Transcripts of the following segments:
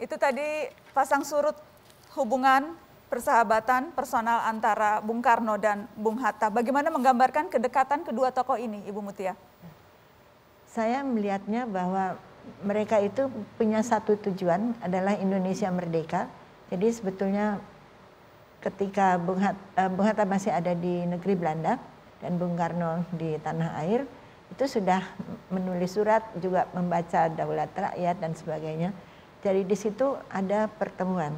Itu tadi pasang surut hubungan persahabatan personal antara Bung Karno dan Bung Hatta. Bagaimana menggambarkan kedekatan kedua tokoh ini, Ibu Mutia? Saya melihatnya bahwa mereka itu punya satu tujuan, adalah Indonesia merdeka. Jadi sebetulnya ketika Bung Hatta masih ada di negeri Belanda dan Bung Karno di tanah air, itu sudah menulis surat, juga membaca Daulat Rakyat dan sebagainya. Jadi di situ ada pertemuan,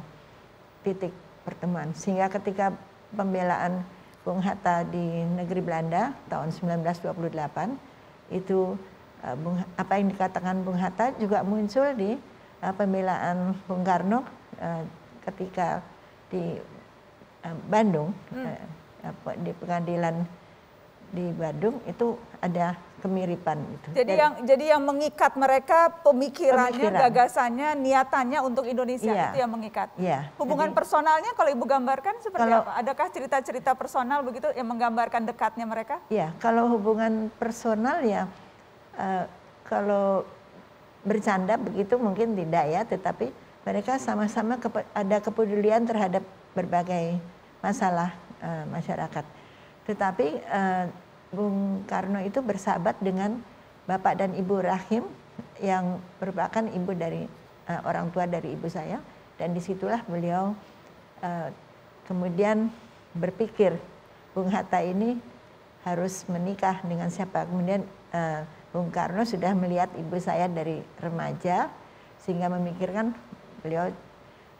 titik pertemuan. Sehingga ketika pembelaan Bung Hatta di negeri Belanda tahun 1928, itu apa yang dikatakan Bung Hatta juga muncul di pembelaan Bung Karno ketika di Bandung, di pengadilan di Bandung, itu ada kemiripan itu. Jadi yang mengikat mereka pemikirannya, gagasannya, niatannya untuk Indonesia, itu yang mengikat. Hubungan personalnya kalau Ibu gambarkan seperti apa? Adakah cerita-cerita personal begitu yang menggambarkan dekatnya mereka? Iya, kalau hubungan personal ya kalau bercanda begitu mungkin tidak ya, tetapi mereka sama-sama ada kepedulian terhadap berbagai masalah masyarakat. Tetapi Bung Karno itu bersahabat dengan Bapak dan Ibu Rahim yang merupakan ibu dari orang tua dari ibu saya, dan disitulah beliau kemudian berpikir Bung Hatta ini harus menikah dengan siapa. Kemudian Bung Karno sudah melihat ibu saya dari remaja sehingga memikirkan beliau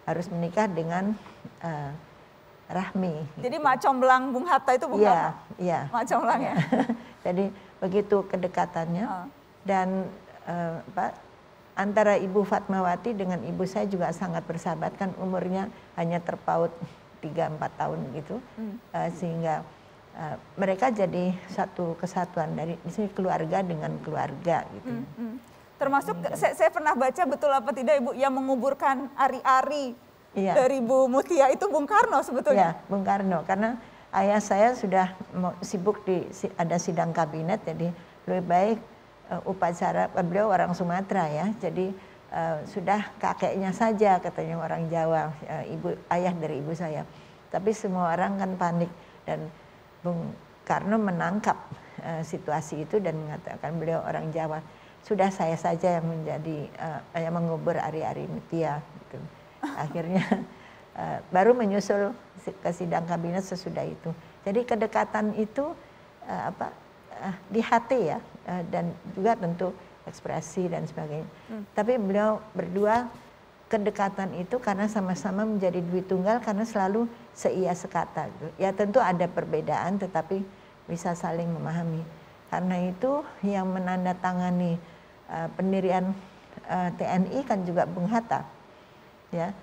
harus menikah dengan Rahmi. Jadi mak comblang Bung Hatta itu bukan? Iya. Mak comblang ya. Jadi begitu kedekatannya dan antara Ibu Fatmawati dengan ibu saya juga sangat bersahabat, kan umurnya hanya terpaut 3-4 tahun gitu, sehingga mereka jadi satu kesatuan dari di sini, keluarga dengan keluarga gitu. Termasuk saya pernah baca, betul apa tidak Ibu, yang menguburkan ari-ari dari Bu Mutia itu Bung Karno sebetulnya. Iya, Bung Karno, karena ayah saya sudah sibuk ada sidang kabinet, jadi lebih baik upacara, beliau orang Sumatera ya, jadi sudah kakeknya saja katanya orang Jawa, ayah dari ibu saya. Tapi semua orang kan panik, dan Bung Karno menangkap situasi itu dan mengatakan beliau orang Jawa, sudah saya saja yang menjadi yang mengubur ari-ari Mutia gitu. Akhirnya baru menyusul ke sidang kabinet sesudah itu. Jadi kedekatan itu di hati ya, dan juga tentu ekspresi dan sebagainya. Tapi beliau berdua kedekatan itu karena sama-sama menjadi dui tunggal, karena selalu seia sekata. Ya tentu ada perbedaan tetapi bisa saling memahami. Karena itu yang menandatangani pendirian TNI kan juga Bung Hatta. Ya,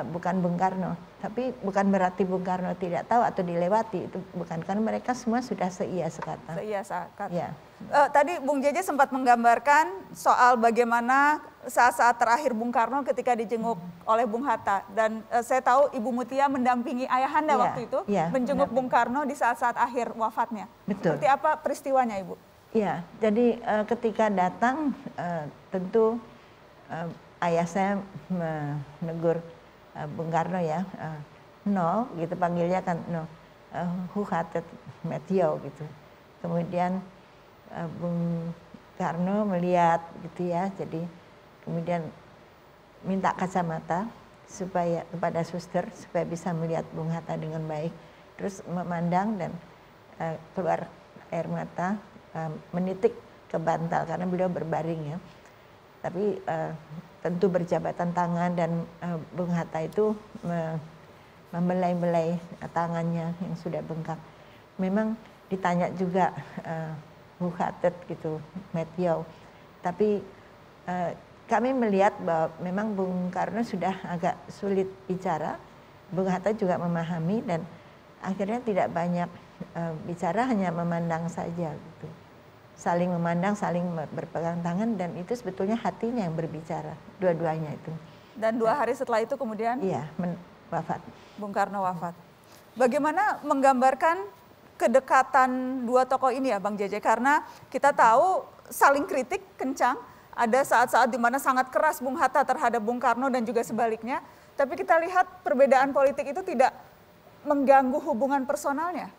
bukan Bung Karno, tapi bukan berarti Bung Karno tidak tahu atau dilewati, itu bukan, karena mereka semua sudah seia sekata. Seia sekata. Ya. Tadi Bung Jeje sempat menggambarkan soal bagaimana saat-saat terakhir Bung Karno ketika dijenguk oleh Bung Hatta, dan saya tahu Ibu Mutia mendampingi ayahanda waktu itu menjenguk Bung Karno di saat-saat akhir wafatnya. Betul. Seperti apa peristiwanya Ibu? Iya, jadi ketika datang tentu ayah saya menegur Bung Karno ya, no gitu panggilnya kan, no, who hated Matthew gitu. Kemudian Bung Karno melihat gitu ya, jadi kemudian minta kacamata supaya kepada suster supaya bisa melihat Bung Hatta dengan baik, terus memandang dan keluar air mata, menitik ke bantal karena beliau berbaring ya. Tapi tentu berjabatan tangan, dan Bung Hatta itu membelai-belai tangannya yang sudah bengkak. Memang ditanya juga who hated gitu Matthew, tapi kami melihat bahwa memang Bung Karno sudah agak sulit bicara, Bung Hatta juga memahami, dan akhirnya tidak banyak bicara, hanya memandang saja gitu. Saling memandang, saling berpegang tangan, dan itu sebetulnya hatinya yang berbicara, dua-duanya itu. Dan 2 hari setelah itu kemudian? Iya, wafat. Bung Karno wafat. Bagaimana menggambarkan kedekatan dua tokoh ini ya Bang Jeje? Karena kita tahu saling kritik kencang, ada saat-saat di mana sangat keras Bung Hatta terhadap Bung Karno dan juga sebaliknya. Tapi kita lihat perbedaan politik itu tidak mengganggu hubungan personalnya.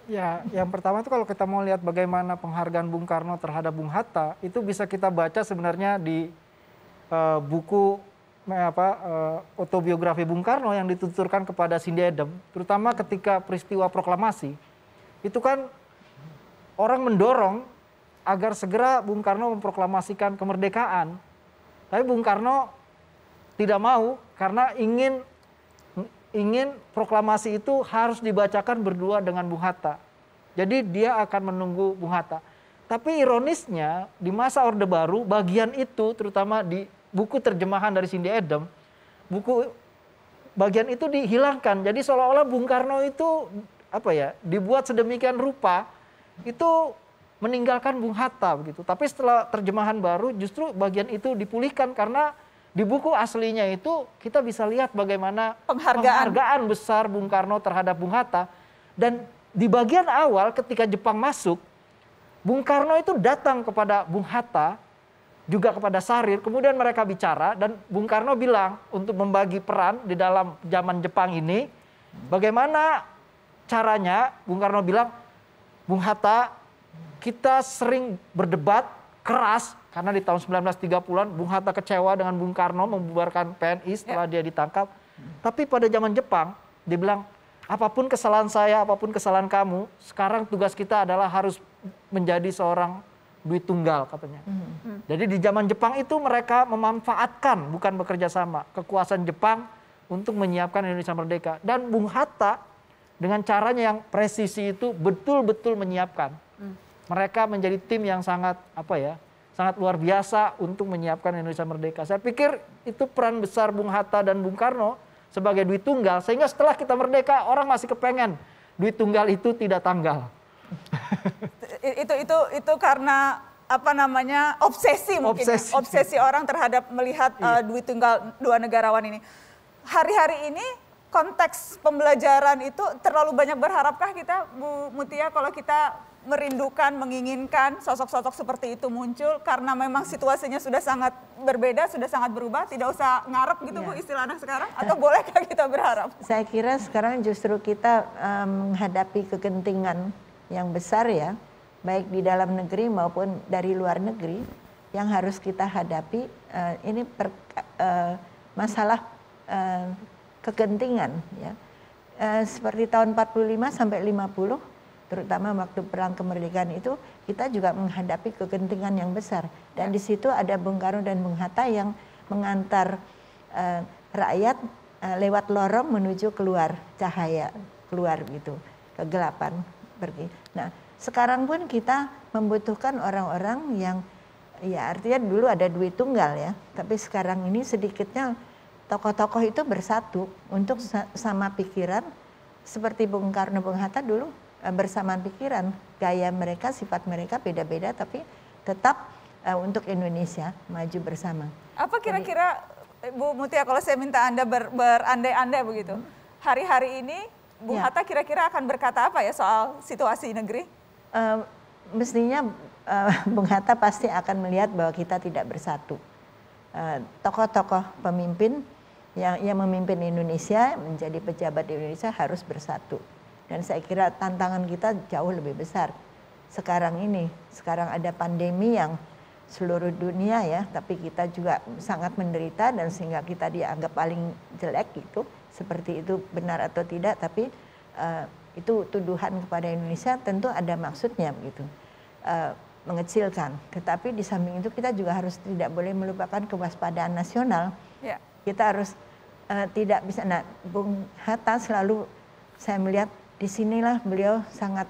Ya, yang pertama itu kalau kita mau lihat bagaimana penghargaan Bung Karno terhadap Bung Hatta, itu bisa kita baca sebenarnya di buku autobiografi Bung Karno yang dituturkan kepada Cindy Adams, terutama ketika peristiwa proklamasi. Itu kan orang mendorong agar segera Bung Karno memproklamasikan kemerdekaan. Tapi Bung Karno tidak mau karena ingin proklamasi itu harus dibacakan berdua dengan Bung Hatta. Jadi dia akan menunggu Bung Hatta. Tapi ironisnya di masa Orde Baru bagian itu terutama di buku terjemahan dari Cindy Adams, bagian itu dihilangkan. Jadi seolah-olah Bung Karno itu dibuat sedemikian rupa itu meninggalkan Bung Hatta begitu. Tapi setelah terjemahan baru justru bagian itu dipulihkan karena di buku aslinya itu kita bisa lihat bagaimana penghargaan besar Bung Karno terhadap Bung Hatta. Dan di bagian awal ketika Jepang masuk, Bung Karno itu datang kepada Bung Hatta, juga kepada Sarir, kemudian mereka bicara dan Bung Karno bilang untuk membagi peran di dalam zaman Jepang ini, bagaimana caranya. Bung Karno bilang, Bung Hatta, kita sering berdebat keras, karena di tahun 1930-an Bung Hatta kecewa dengan Bung Karno membubarkan PNI setelah dia ditangkap. Tapi pada zaman Jepang, dia bilang, apapun kesalahan saya, apapun kesalahan kamu, sekarang tugas kita adalah harus menjadi seorang duit tunggal katanya. Jadi di zaman Jepang itu mereka memanfaatkan, bukan bekerja sama, kekuasaan Jepang untuk menyiapkan Indonesia merdeka. Dan Bung Hatta dengan caranya yang presisi itu betul-betul menyiapkan. Mereka menjadi tim yang sangat sangat luar biasa untuk menyiapkan Indonesia merdeka. Saya pikir itu peran besar Bung Hatta dan Bung Karno sebagai duit tunggal, sehingga setelah kita merdeka orang masih kepengen duit tunggal itu tidak tanggal. Itu karena obsesi mungkin obsesi orang terhadap melihat duit tunggal dua negarawan ini. Hari-hari ini konteks pembelajaran itu terlalu banyak berharapkah kita, Bu Mutia, kalau kita merindukan, menginginkan sosok-sosok seperti itu muncul karena memang situasinya sudah sangat berbeda, sudah sangat berubah, tidak usah ngarep gitu Bu istilah anak sekarang, atau bolehkah kita berharap? Saya kira sekarang justru kita menghadapi kegentingan yang besar ya, baik di dalam negeri maupun dari luar negeri yang harus kita hadapi. Ini masalah kegentingan ya. Seperti tahun 45 sampai 50 terutama waktu perang kemerdekaan itu kita juga menghadapi kegentingan yang besar dan di situ ada Bung Karno dan Bung Hatta yang mengantar rakyat lewat lorong menuju keluar cahaya, keluar gitu, kegelapan pergi. Nah, sekarang pun kita membutuhkan orang-orang yang ya artinya dulu ada duit tunggal ya, tapi sekarang ini sedikitnya tokoh-tokoh itu bersatu untuk sama pikiran seperti Bung Karno, Bung Hatta dulu bersamaan pikiran, gaya mereka, sifat mereka beda-beda tapi tetap untuk Indonesia maju bersama. Apa kira-kira Bu Mutia kalau saya minta Anda berandai-andai begitu, hari-hari ini Bung Hatta kira-kira akan berkata apa ya soal situasi negeri? Mestinya Bung Hatta pasti akan melihat bahwa kita tidak bersatu. Tokoh-tokoh pemimpin yang memimpin Indonesia, menjadi pejabat di Indonesia harus bersatu. Dan saya kira tantangan kita jauh lebih besar sekarang ini. Sekarang ada pandemi yang seluruh dunia ya, tapi kita juga sangat menderita dan sehingga kita dianggap paling jelek gitu. Seperti itu benar atau tidak, tapi itu tuduhan kepada Indonesia tentu ada maksudnya begitu. Mengecilkan. Tetapi di samping itu kita juga harus tidak boleh melupakan kewaspadaan nasional. Yeah. Kita harus tidak bisa. Nah, Bung Hatta selalu saya melihat disinilah beliau sangat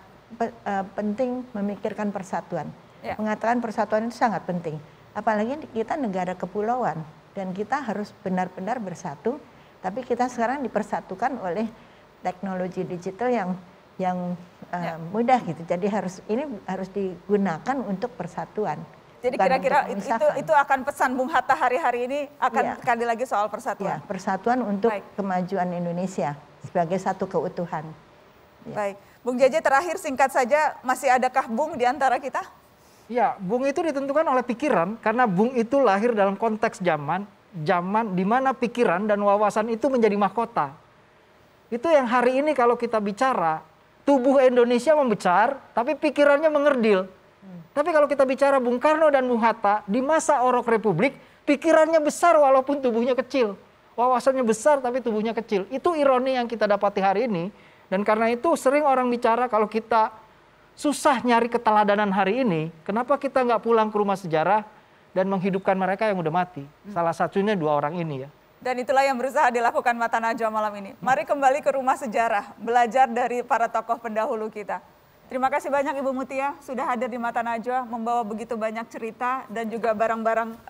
penting memikirkan persatuan. Yeah. Mengatakan persatuan itu sangat penting. Apalagi kita negara kepulauan dan kita harus benar-benar bersatu. Tapi kita sekarang dipersatukan oleh teknologi digital yang mudah gitu. Jadi ini harus digunakan untuk persatuan. Jadi kira-kira itu akan pesan Bung Hatta hari-hari ini akan sekali lagi soal persatuan. Ya, persatuan untuk kemajuan Indonesia sebagai satu keutuhan. Ya. Baik, Bung JJ terakhir singkat saja, masih adakah Bung di antara kita? Ya, Bung itu ditentukan oleh pikiran karena Bung itu lahir dalam konteks zaman di mana pikiran dan wawasan itu menjadi mahkota. Itu yang hari ini kalau kita bicara, tubuh Indonesia membesar, tapi pikirannya mengerdil. Tapi kalau kita bicara Bung Karno dan Bung Hatta, di masa Orok Republik, pikirannya besar walaupun tubuhnya kecil. Wawasannya besar tapi tubuhnya kecil. Itu ironi yang kita dapati hari ini. Dan karena itu sering orang bicara kalau kita susah nyari keteladanan hari ini, kenapa kita nggak pulang ke rumah sejarah dan menghidupkan mereka yang udah mati? Salah satunya 2 orang ini ya. Dan itulah yang berusaha dilakukan Mata Najwa malam ini. Mari kembali ke rumah sejarah, belajar dari para tokoh pendahulu kita. Terima kasih banyak Ibu Mutia sudah hadir di Mata Najwa, membawa begitu banyak cerita dan juga barang-barang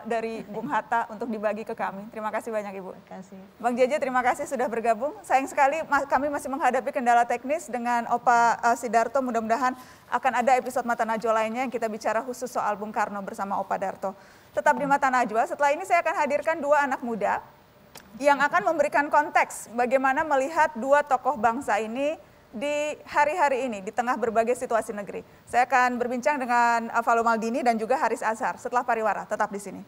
dari Bung Hatta untuk dibagi ke kami. Terima kasih banyak Ibu. Terima kasih. Bang JJ, terima kasih sudah bergabung. Sayang sekali kami masih menghadapi kendala teknis dengan Opa Sidarto. Mudah-mudahan akan ada episode Mata Najwa lainnya yang kita bicara khusus soal Bung Karno bersama Opa Darto. Tetap di Mata Najwa, setelah ini saya akan hadirkan 2 anak muda yang akan memberikan konteks bagaimana melihat 2 tokoh bangsa ini di hari-hari ini, di tengah berbagai situasi negeri. Saya akan berbincang dengan Valo Maldini dan juga Haris Azhar setelah pariwara. Tetap di sini.